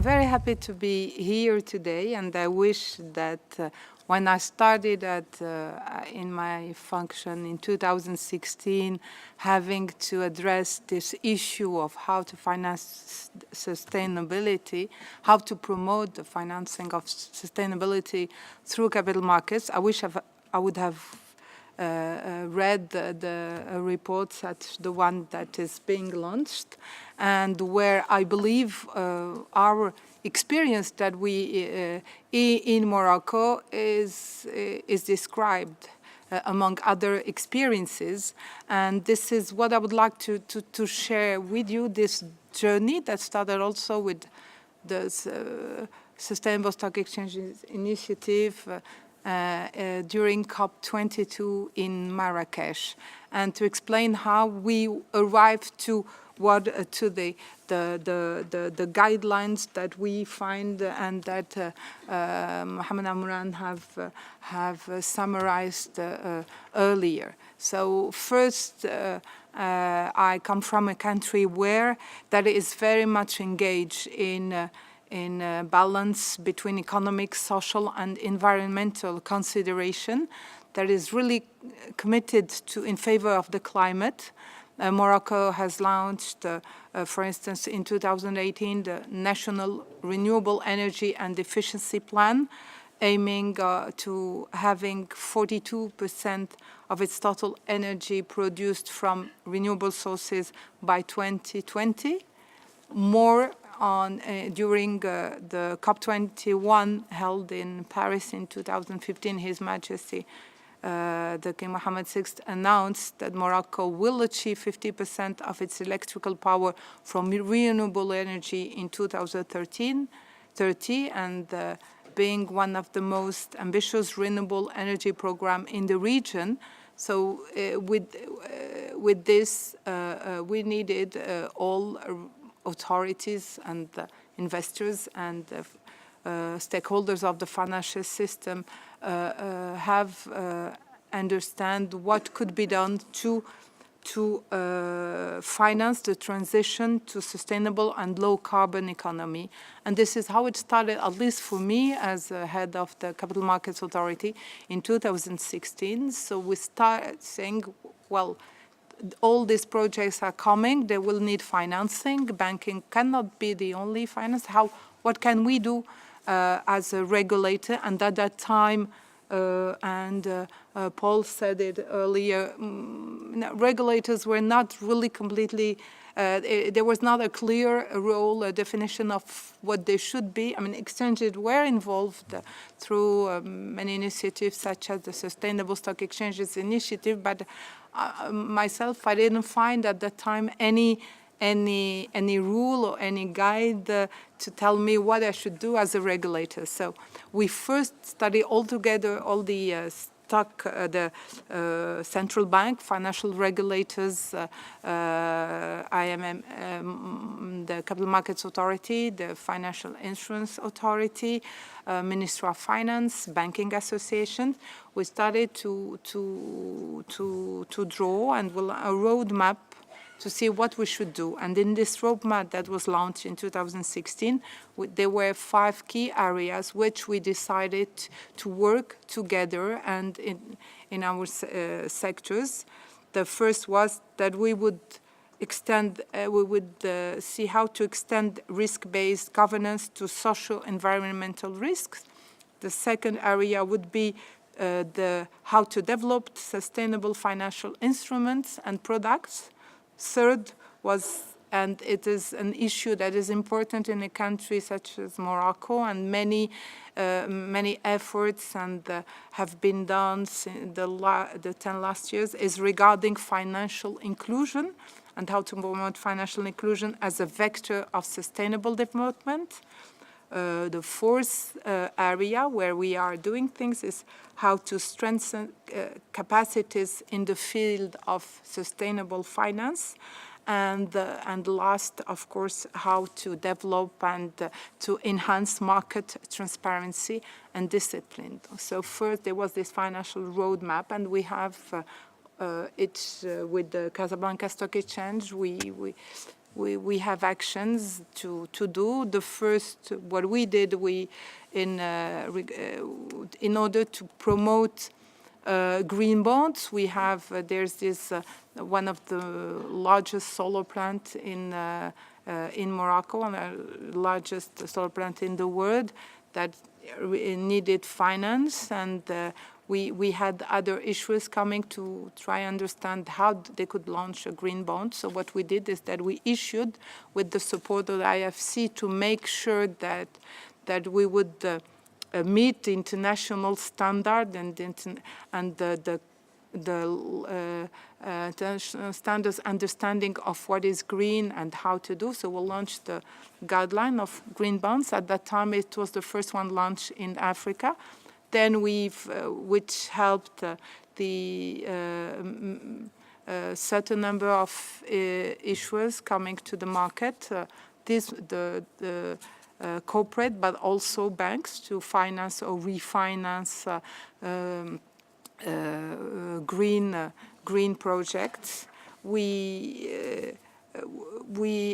I'm very happy to be here today, and I wish that when I started in my function in 2016, having to address this issue of how to finance sustainability, how to promote the financing of sustainability through capital markets, I wish I would have read the report such the one that is being launched, and where I believe our experience that we in Morocco is described among other experiences, and this is what I would like to share with you, this journey that started also with the Sustainable Stock Exchanges Initiative during COP22 in Marrakesh, and to explain how we arrived to what to the guidelines that we find and that Mohamed Amran have summarized earlier. So first, I come from a country where that is very much engaged in balance between economic, social, and environmental consideration, that is really committed to in favor of the climate. Morocco has launched, for instance, in 2018, the National Renewable Energy and Efficiency Plan, aiming to having 42% of its total energy produced from renewable sources by 2020. More on during the COP21 held in Paris in 2015, His Majesty the King Mohammed VI announced that Morocco will achieve 50% of its electrical power from renewable energy in 2030, and being one of the most ambitious renewable energy program in the region. So with this, we needed all authorities and investors and stakeholders of the financial system have understand what could be done to finance the transition to sustainable and low carbon economy. And this is how it started, at least for me as head of the Capital Markets Authority in 2016. So we started saying, well, all these projects are coming, they will need financing. Banking cannot be the only finance. What can we do as a regulator? And at that time, Paul said it earlier, regulators were not really completely, there was not a clear role, a definition of what they should be. I mean, exchanges were involved through many initiatives such as the Sustainable Stock Exchanges Initiative, but myself, I didn't find at that time any rule or any guide to tell me what I should do as a regulator. So we first study all together all the central bank, financial regulators, IMM, the Capital Markets Authority, the Financial Instruments Authority, Ministry of Finance, Banking Association. We started to draw and a roadmap to see what we should do. And in this roadmap that was launched in 2016, there were 5 key areas which we decided to work together and in our sectors. The first was that we would see how to extend risk-based governance to socio-environmental risks. The second area would be how to develop sustainable financial instruments and products. Third was, and it is an issue that is important in a country such as Morocco, and many efforts have been done in the 10 last years, is regarding financial inclusion and how to promote financial inclusion as a vector of sustainable development. The fourth area where we are doing things is how to strengthen capacities in the field of sustainable finance. And last, of course, how to develop and to enhance market transparency and discipline. So first, there was this financial roadmap, and we have it with the Casablanca Stock Exchange. we have actions to do. The first, what we did, in order to promote green bonds, we have there's this one of the largest solar plant in Morocco, and the largest solar plant in the world that needed finance, and we had other issuers coming to try and understand how they could launch a green bond. So what we did is that we issued, with the support of the IFC, to make sure that we would meet the international standard and the international standards understanding of what is green and how to do. So we'll launch the guideline of green bonds. At that time, it was the first one launched in Africa. Then which helped the certain number of issuers coming to the market. The corporate, but also banks, to finance or refinance green projects. We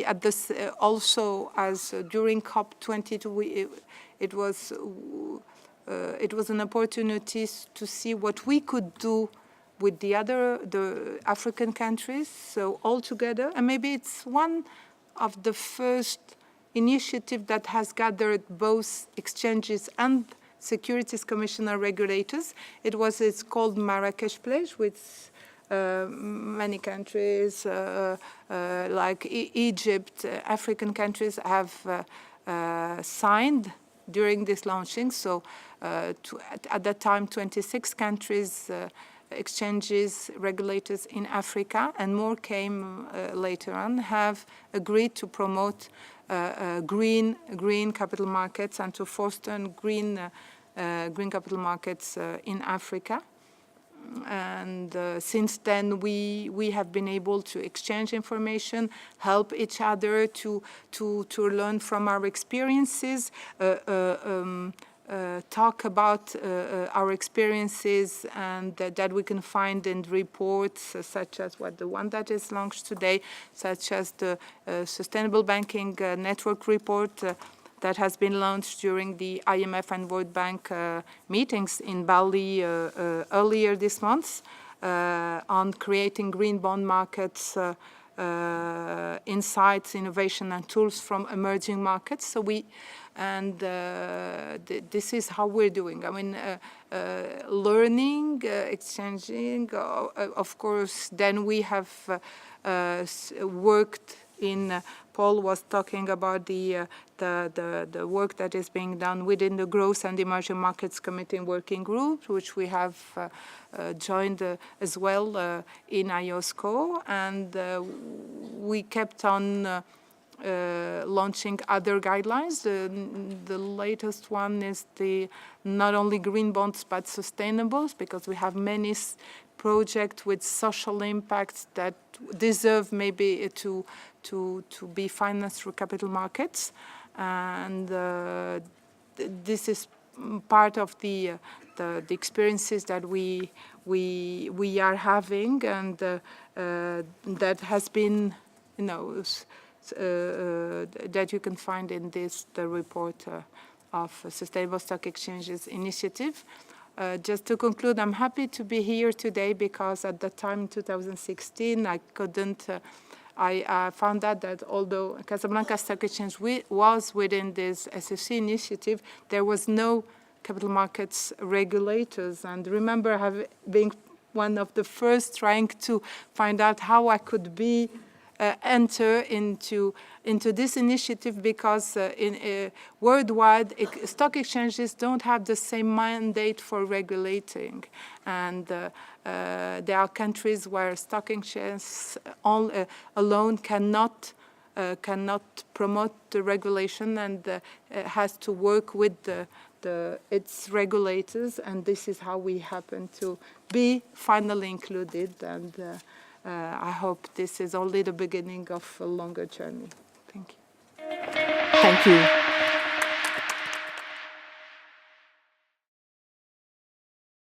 at this also, as during COP22, it was an opportunity to see what we could do with the African countries. So all together, and maybe it's one of the first initiative that has gathered both exchanges and Securities Commissioner regulators. It's called Marrakesh Pledge, with many countries like Egypt, African countries have signed during this launching. So at that time, 26 countries, exchanges, regulators in Africa, and more came later on, have agreed to promote green capital markets and to foster green capital markets in Africa. And since then, we have been able to exchange information, help each other to learn from our experiences, talk about our experiences, and that we can find in reports such as the one that is launched today, such as the Sustainable Banking Network report that has been launched during the IMF and World Bank meetings in Bali earlier this month on creating green bond markets, insights, innovation, and tools from emerging markets. So this is how we're doing. I mean, learning, exchanging, of course. Then we have worked in. Paul was talking about the work that is being done within the Growth and Emerging Markets Committee working group, which we have joined as well in IOSCO, and we kept on launching other guidelines. The latest one is not only green bonds but sustainables, because we have many projects with social impacts that deserve maybe to be financed through capital markets, and this is part of the experiences that we are having, and that has been, that you can find in the report of Sustainable Stock Exchanges Initiative. Just to conclude, I'm happy to be here today because at the time, 2016, I couldn't. I found out that although Casablanca Stock Exchange was within this SSE initiative, there was no capital markets regulators. And remember being one of the first trying to find out how I could enter into this initiative, because worldwide stock exchanges don't have the same mandate for regulating, and there are countries where stock exchanges alone cannot promote the regulation, and has to work with its regulators, and this is how we happen to be finally included. And I hope this is only the beginning of a longer journey. Thank you. Thank you.